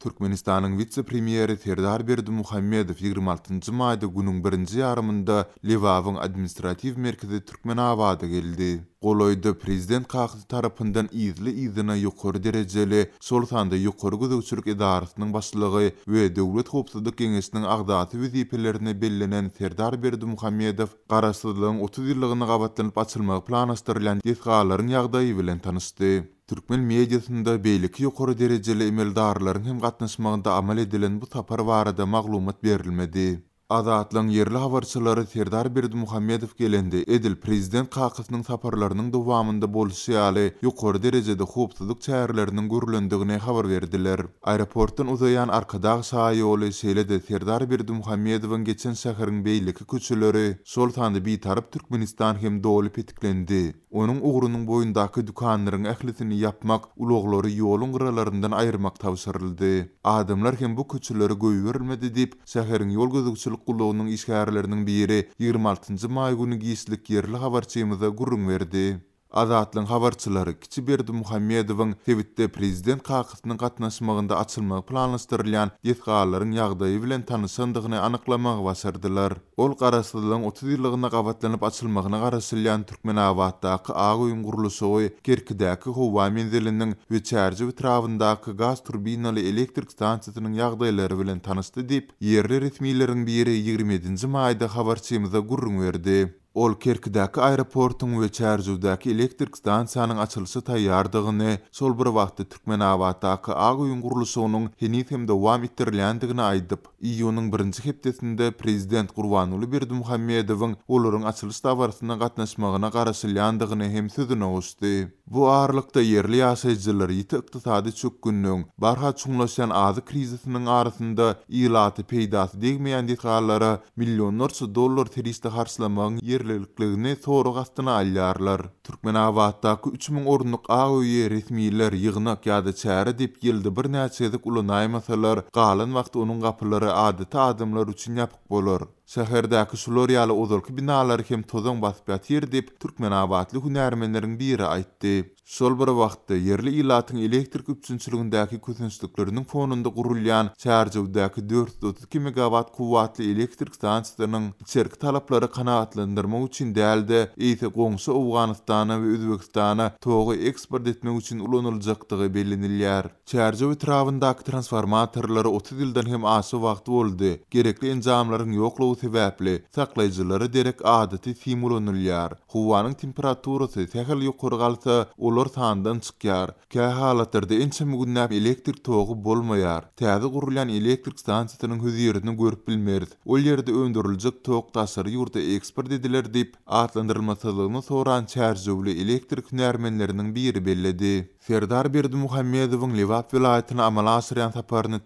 Türkmenistanyň vice-premieri Serdar Berdimuhammedow 26-njy maýda günüň 1-nji ýarymynda Lewawyň administrativ merkezi Türkmenabada geldi. Goloýda prezident kakty tarapyndan izli-izine ýokary derejeli sol sanda ýokary gözegçilik idarasynyň başlygy we Döwlet Howpsuzlyk Geňeşiniň agdaty wezipelerine bellenen Serdar Berdimuhammedow garaşsyzlygyň 30 ýyllygyny gabatlanyp açylmagy planlaşdyrylan ýetgalaryň ýagdaýy bilen tanışdy. Türkmen mediasynda beýleki ýokary derejeli emeldarlaryň hem gatnaşmagynda amal edilen bu tapar barada maglumat berilmedi. Azatlyň yerli habarçylary Serdar Berdimuhammedow gelende edil prezident kakysynyň saparlarynyň dowamynda bolşy ýaly ýokary derejede howpsuzlyk çäreleriniň görülendigine habar berdiler. Aeroportdan uzayan arkadaş saýoly şeýlede Serdar Berdimuhammedowyň geçen şäheriň beýleki köçeleri sol tandy bir tarap Türkmenistan hem dowly petiklendi. Onuň uğrunyň boýundaky dukanlaryň ählisini yapmak, uloglary ýoluň gyralaryndan aýyrmak tawsyryldy. Adamlar hem bu köçeleri göýberilmedi diýip şäheriň ýol gözegçilik gulugynyň işgärleriniň biri 26-njy maý güni giýislik yerli habarçymyza gurrun berdi. Azatlyň habarçylary Kiçi Berdimuhammedowyň Twitter'de prezident kakysynyň gatnaşmagynda açylmagy planlaşdyrylýan ýetgalaryň ýagdaýy bilen tanışandygyny anyklamagy başardylar. Ol garaşsyzlygyň 30 ýyllygyna gabatlanyp açylmagyna garaşylýan Türkmenabaddaky Agoýun gurulşy Kerkidäki howa menziliniň we çärji etrafyndaky gaz turbinaly elektrik stansiýasynyň ýagdaýlary bilen tanışdy diýip yerli resmiýleriň biri 27-nji maýda habarçymyza gurrun berdi. Ol Kerkidäki aeroportyň we çärjewdäki elektrik stansiýanyň açylşy taýýardygyny, sol bir wagtda Türkmenabaddaky Agoýun gurulşynyň henüz hem dowam etdirilýändigini aýdyp, iýunyň 1-nji hepdesinde prezident Gurbanuly Berdimuhammedowyň olaryň açylış dawaryna gatnaşmagyna garaşylýandygyny hem sözüne guşdy. Bu aralykda yerli ýaşaýjylar ýeti ykdysady çökgünniň, barha çuňlaşan azy krizisiniň arasynda ýylaty peýdasy degmeýän detgallara millionlarça dollar teriste harçlamagyň yerlilikligini soruq astyna alýarlar. Türkmenabaddaky 3000 orunluk Agoýy resmiýler ýygnak ýa-da çäre diýip ýylda bir näçe ýyzyk ulanaýmasalar, galan wagt onuň gapylary adaty adamlar üçin ýapyk bolar. Şäherdäki şular ýaly ozalky binalary hem tozaň basyp ýatyr diýip Türkmenabadly hünärmenleriň biri aýtdy. Şol bir wagtda yerli ýylatyň elektrik üçinçiligindäki kösünçlikleriniň fonunda gurulýan çärjewdäki 432 megawat kuwwatly elektrik stansiýasynyň içerki talaplary kanagatlandyrmak üçin dälde ýa-da goňşy Awganystana we Özbekistana togy eksport etmek üçin ulanyljakdygy bellenilýär. Çärjew etrafyndaky transformatorlary 30 ýyldan hem aşy wagt boldy. Gerekli enjamlaryň ýoklugy sebäpli saklaýjylary derek adaty simulanylýar. Howanyň temperaturasy tähel ýokary galsa, olar tandan çykýar. Kä halatlarda ençe mügünnäp elektrik togy bolmaýar. Täze gurulýan elektrik stansiýasynyň höziýerini görüp bilmeriz. Ol ýerde öndüriljek tok taşary ýurda eksport ediler diýip atlandyrylmasylygyny soran çärjewli elektrik hünärmenleriniň biri belledi. Serdar Berdimuhammedowyň Lewap vilayatyna amala asyrýan saparyny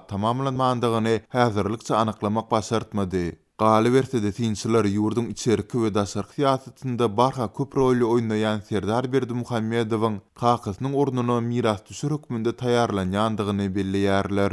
tamamlanmandygyny häzirlikçe anyklamak başartmady. Galy bersede tinçiler ýurdun içerki we daşarky ýasatynda barha köp rolly oýnaýan Serdar Berdimuhammedowyň kakysynyň ornuny miras düşür hükmünde taýýarlanýandygyny belleýärler.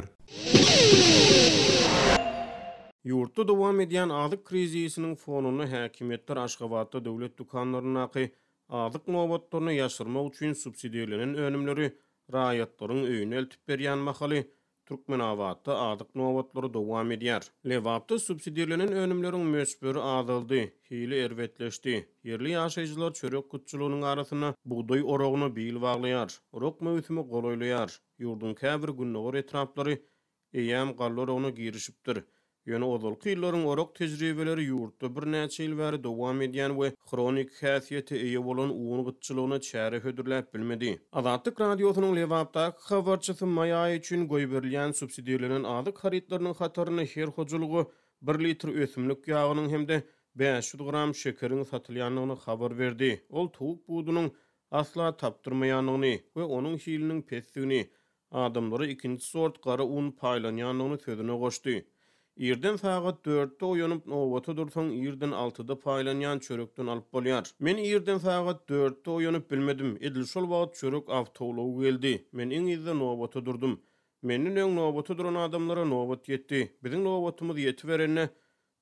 Ýurtda dowam edýän azyk krizisiniň fonuny häkimetler Aşgabatda döwlet dukanlaryny azyk nobatlaryny ýaşyrmak üçin subsidiýalenen önümleri raýatlaryň öýüne eltip berýän mahaly Türkmenabadda azyk nobatlary dowam edýär. Lewapda subsidiýalenen önümleriň mösberi azaldy, hili erwetleşdi. Yerli ýaşaýjylar çörek kutçulugynyň arasyna buğday orogyny bil baglaýar. Orok möwsümi golaýlaýar. Ýurdun käbir günnäger etraplary eýäm gallar ony girişipdir. Ýöne ozalky ýyllaryň orok tejribeleri ýurtda bir näçe ýyl bäri dowam edýän we kronik häsiýete eýe bolan uwun gytçylygyna çäre hödürläp bilmedi. Azatlyk radiosynyň Lewapdaky habarçysy maýa üçin goýberilýän subsidiýalenen azyk haritlarynyň hataryny her hojulugy 1 litr ösümlik ýagynyň hemde 500 gram şekeriň satylýanlygyny habar berdi. Ol tuğuk buğdunyň asla tapdyrmaýanlygyny we onuň hiliniň pesdigini adamlara ikinji sort gara un paýlanýanlygyny sözüne goşdy. Irden saat 4'te oýanyp nowata dursaň irden 6'da paýlanýan çörekden alyp bolýar. Men irden saat 4'te oýanyp bilmedim. Edil şol wagt çörek awtowlagy geldi. Men iň izde nowata durdum. Meniň öň nowata duran adamlara nowat ýetdi. Biziň nowatymyz ýetiberenne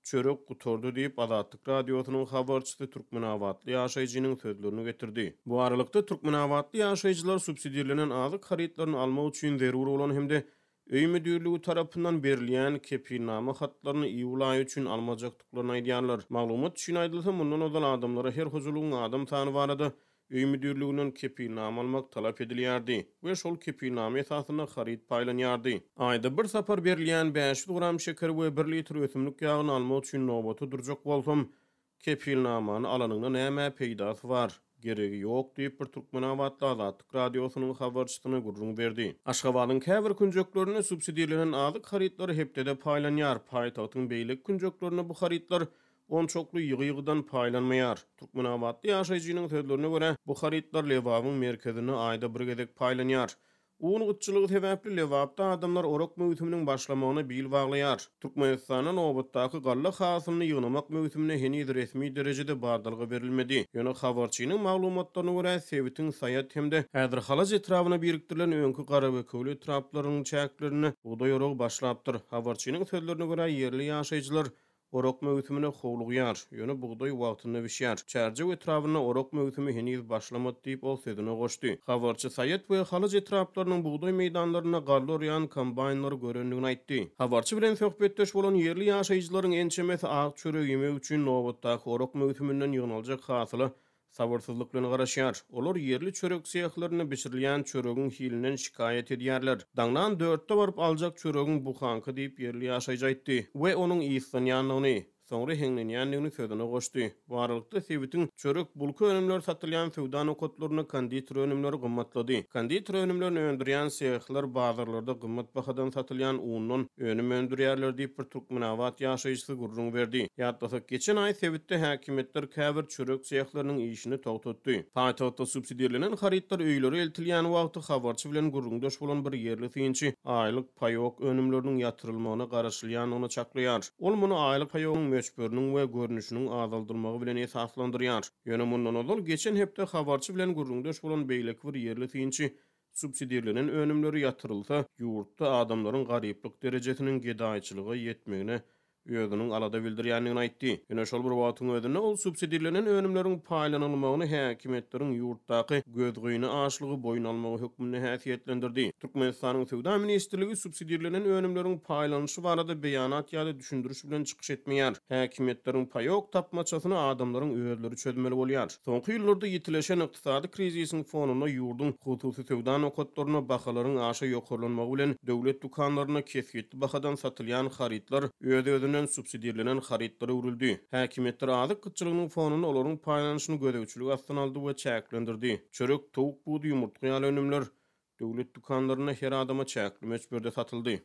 çörek gutordy diýip Azatlyk radiosynyň habarçysy Türkmenabadly ýaşaýjynyň sözlerini getirdi. Bu aralykda Türkmenabadly ýaşaýjylar subsidiýalenen azyk haritlaryny almak üçin zerur bolan hemde Öý müdürligi tarapyndan berilýän kepilnama hatlaryny iýulay üçin almajakdyklaryny aýdýarlar. Maglumat üçin aýdylsa, mundan ozal adamlara her huzuluň adam sany barada öý müdürliginden kepilnama almak talap edilýärdi we şol kepilnama esasyna harit paýlanýardy. Aýda bir sapar berilýän 500 gram şeker we 1 litr ösümlik ýagyny almak üçin nowbata durjak bolsam, kepilnamany alanyňda näme peýdasy bar? Geregi ýok diýip bir Türkmenawatda Azatlyk radiosynyň habarçysyna gurrun berdi. Aşgabatyň käbir künjeklerini subsidiýalenen azyk haritlary hepdede paýlanýar. Paýtagtyň beýlik künjeklerini bu haritlar onçoklu ýygy-ýygydan paýlanmaýar. Türkmenawatda ýaşaýjynyň sözlerine görä, bu haritlar Lewabyň merkezine aýda bir gezek paýlanýar. Uňgutçylygy sebäpli Lewapda adamlar orok mewsüminiň başlamagyna bil baglaýar. Türkmenistanyň obatdaky galla hasylyny ýygnamak mewsümine henüz resmi derejede bardalgy berilmedi. Ýöne habarçynyň maglumatlaryna görä, Sewitin Sayat hemde häzir halaj etrawyna birikdirilen öňkü gara we köwle etraplarynyň çäklerini buğday orok başlapdyr. Habarçynyň sözlerine görä, ýerli ýaşaýjylar orok mewsümine howlugýar, ýöne buğday wagtyna bişýär. Çärje etrawyna orok mewsümi henüz başlamady diýip ol sözüne goşdy. Habarçy Sayet we halaj etraplarynyň buğday meýdanlaryna garlorýan kombaynlar görendigini aýtdy. Habarçy bilen söhbetdeş bolan ýerli ýaşaýjylaryň ençemesi ak çörek ýemek üçin nowbatdaky orok mewsüminden ýygnaljak hasyly sabarsızlyk bilen garaşýar. Olar ýerli çörek syýaklaryny bişirilýän çöregiň hilinden şikayet edýärler. Daňdan 4-de baryp aljak çöregiň buhanky diýip ýerli ýaşaýjy aýtdy we onuň ýysanýanyny soňra heňlenýänligini sözüne goşdy. Bu aralykda Sewitin çörek bulky önümler satylýan sowda nokatlaryna konditor önümleri gymmatlady. Konditor önümlerini öndürýän syýaklar bazarlarda gymmat bahadan satylýan undan önüm öndürýärler diýip bir Türkmenawat ýaşaýjysy gurrun berdi. Ýatlasak geçen aý Sewitde häkimetler käbir çörek syýaklarynyň işini togtatdy. Paýtagtda subsidiýalenen haritlar öýleri eltilýän wagty habarçy bilen gurrundaş bolan bir ýerli synçy aýlyk paýok önümleriniň ýatyrylmagyna garaşylýanyny çaklaýar. Ol muny aýlyk paýogyň möçberiniň we görnüşiniň azaldyrmagy bilen esaslandyrýar. Ýöne mundan ozal geçen hepde habarçy bilen gurrundaş bolan beýlek bir ýerli synçy subsidiýalenen önümleri ýatyrylsa, ýurtda adamlaryň garyplyk derejesiniň gedaýçylygy ýetmegine özüniň alada bildirýändigini aýtdy. Ýöne şol bir wagtyň özünde ol subsidiýalenen önümleriň paýlanylmagyny häkimetleriň ýurtdaky gözgüýüni aşlygy boyun almagy hökmüne häsiýetlendirdi. Türkmenistanyň Sowda ministrligi subsidiýalenen önümleriň paýlanyşy barada beýanat ýa-da düşündürüş bilen çykyş etmeýär. Häkimetleriň paýok tapmaçasyny adamlaryň özleri çözmeli bolýar. Soňky ýyllarda ýetileşen ykdysady krizisiň fonuny ýurdun hususy Sowda nokatlaryna bahalaryň aşa ýokurlanmagy bilen döwlet dukanlaryna kesgitli bahadan satylýan haritlar özünden subsidiýalenen haritlary urildi. Häkimetler azyk gytçylygynyň fonuny olaryň paýlanyşyny gödäwçilik astyna aldy we çäklendirdi. Çörek, towuk, buğdy, ýumurtly ýaly önümler döwlet dukanlaryna her adama çäkli möçberde satyldy.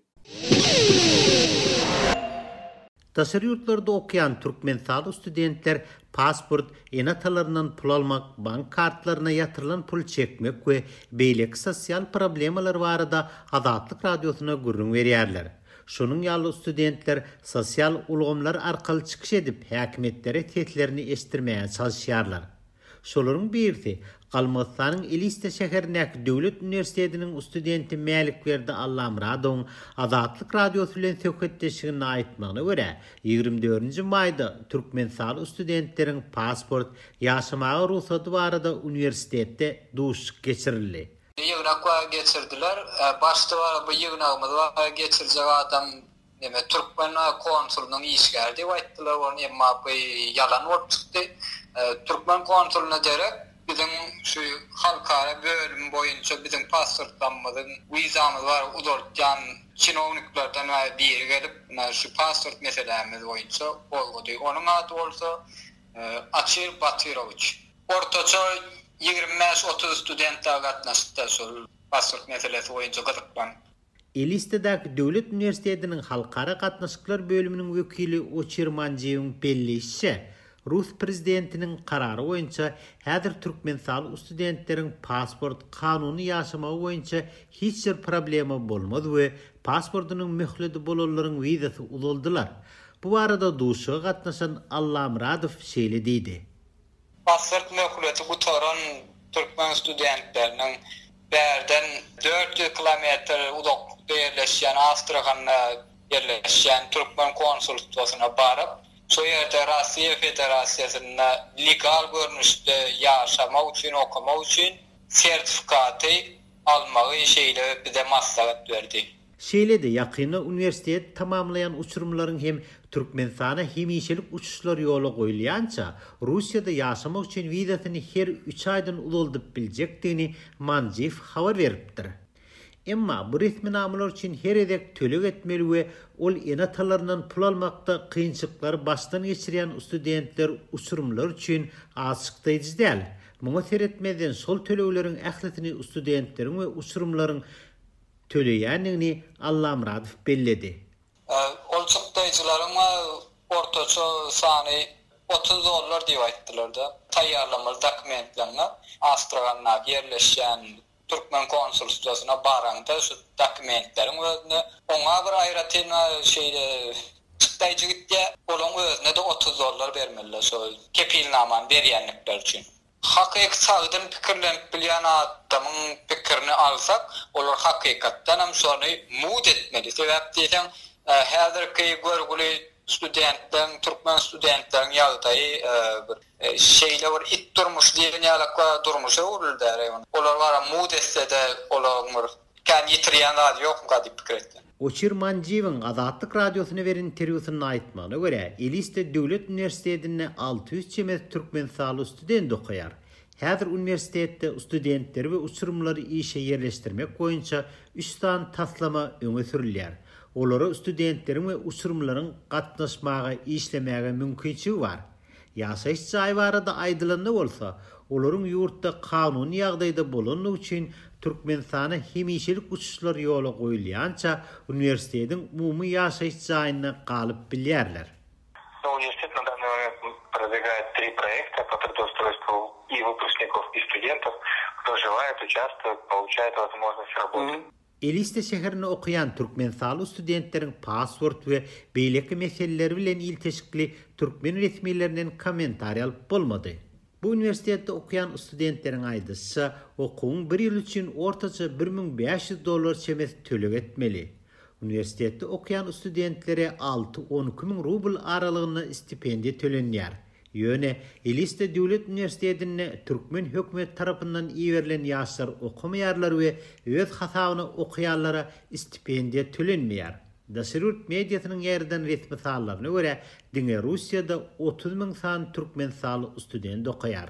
Taşary ýurtlarda okyan türkmensaly studentler pasport, enatalaryndan pul almak, bank kartlaryna ýatyrylan pul çekmek we beýlek sosial problemalar barada Azatlyk radiosyna gurrun berýärler. Şunun ýaly studentler sosial ulgamlar arkaly çykyş edip häkimetlere tetlerini eşitdirmäge çalışýarlar. Şolaryň birisi Galmastanyň Eliste şäherindäki Döwlet Üniversitetiniň studenti Mälikberdi Allamradowyň Azatlyk radiosu bilen söhbetdeşigini aýtmagyna görä, 24-nji maýda türkmensaly studentleriň pasport, ýaşamagy ruhsaty barada universitetde duşuk geçirildi. Yığınakla geçirdiler. Başta var bu yığınağımız var. Geçirecek adam Türkmen konsulunun iş geldi. Ayttılar onu yalan olup çıktı. Türkmen konsuluna derek bizim şu halkara bölüm boyunca bizim pasportlanmazın vizamız var. Udurtcan çinovniklerden bir gelip şu pasport meselemiz boyunca oldu. Onun adı olsa Açir Batıroviç. Ortaça 25-30 studentler gatnaşdy şol pasport meselesi boýunça gyzyklan. Eliste'däki Döwlet Üniversitetiniň halkara gatnaşyklar bölüminiň wekili Oçirmanjewiň belleşçe, Rus prezidentiniň karary boýunça häzir türkmensaly studentleriň pasport kanuny ýaşamagy boýunça hiç bir problema bolmady we pasportunyň möhledi bolanlaryň wizasy uzaldylar. Bu arada duşuga gatnaşan Allamradow şeýle diýdi. Pasport möhleti bu toran Türkmen studentlerinin berden 400 kilometre uzaklıkta yerleşen Astrahan'da yerleşen Türkmen konsolosluğuna barıp şu yerde Rusya Federasyası'nda legal görünüşte yaşamak için, okumak için sertifikatı almayı bize maslahat verdi. Şeýle-de ýakyny üniversitet tamamlayan uçurumlaryň hem Türkmenistana hemişelik uçuşlar ýoly goýulýança, Russiýada ýaşamak üçin wizasyny her 3 aýdan uzaldyp biljekdigini Manjiv habar beripdir. Emma bu resmi namalar üçin her edek tölek etmeli we ol enatalaryndan pul almakda kynçylyklary başdan geçirýän studentler uçurumlar üçin açykdyjy däl. Muňa seretmeden sol tölekleriň ähletini studentleriň we uçurumlaryň töleýänini Allamradow belledi. Olçukdaýjylaryň ortaça sany $30 diýip aýtdylar da. Taýýarlamaly dokumentlerine Astraganna yerleşýän Türkmen konsulstwasyna baranda şu dokumentleriň özüne oňa bir aýratyn şeýle çıkdaýjy gitdi. Olaň özüne de $30 bermeliler şol kepilnaman berýänlikler üçin. Hakyky sagdyn pikirlenip bilýän adamyň pikirini alsak, olar hakykatdan hem şonu mud etmeli. Sebäp diýsem, häzirki görgüli studentlerin, Türkmen studentlerin ýagdaýy şeýle bir it durmuş diýen ýalakwa durmuşa uruldar. Olar bara mud etse-de olar kan ýitirýän zat ýokmu diýip pikir etdi. Oçir Manjiw'ın Azatlyk radiosyna beren interwýusyny aýtmagyna görä, Eliste Döwlet Üniversitetinde 600 çemet türkmen saly student okuýar. Häzir üniversitetde studentler we uçurumlary işe yerleşdirmek boýunça 3 tan taslama öňe sürilýär. Olara studentleriň we uçurumlaryň gatnaşmagy, işlemäge mümkinçiligi bar. Ýaşaýyş jaý barada aýdylanyp bolsa, olaryň ýurtda kanun ýagdaýda bolanyny üçin Türkmenistana hemişelik uçuşlar ýoly goýulýança üniversitetiň umumy ýaşaýyş jaýyna galyp bilýärler. Университет на данный момент продвигает 3 проекта по трудоустройству и выпускников, и студентов. Кто желает, участвует, получает возможность работать. Eliste şäherinde okuyan Türkmen saly studentleriň pasport we beýleki meseleleri bilen ilteşikli Türkmen resmiýetlerinden kommentariýa alyp bolmady. Bu üniversitede okuyan studentleriň aýdysça, okuň bir ýyl üçin ortaça $1500 çemet tölek etmeli. Üniversitede okuyan studentlere 6-12 min rubl aralygyny stipendiýa tölenýär. Ýöne Eliste Döwlet Üniversitetinde Türkmen hökümet tarapyndan iýerilen ýaşlar okumaýarlar we öz hasabyna okuýarlara stipendiýa tölenmeýär. Dasirut mediasynyň ýerden resmi sallaryna görä, diňe Russiýada 30 min san türkmen saly student okuýar.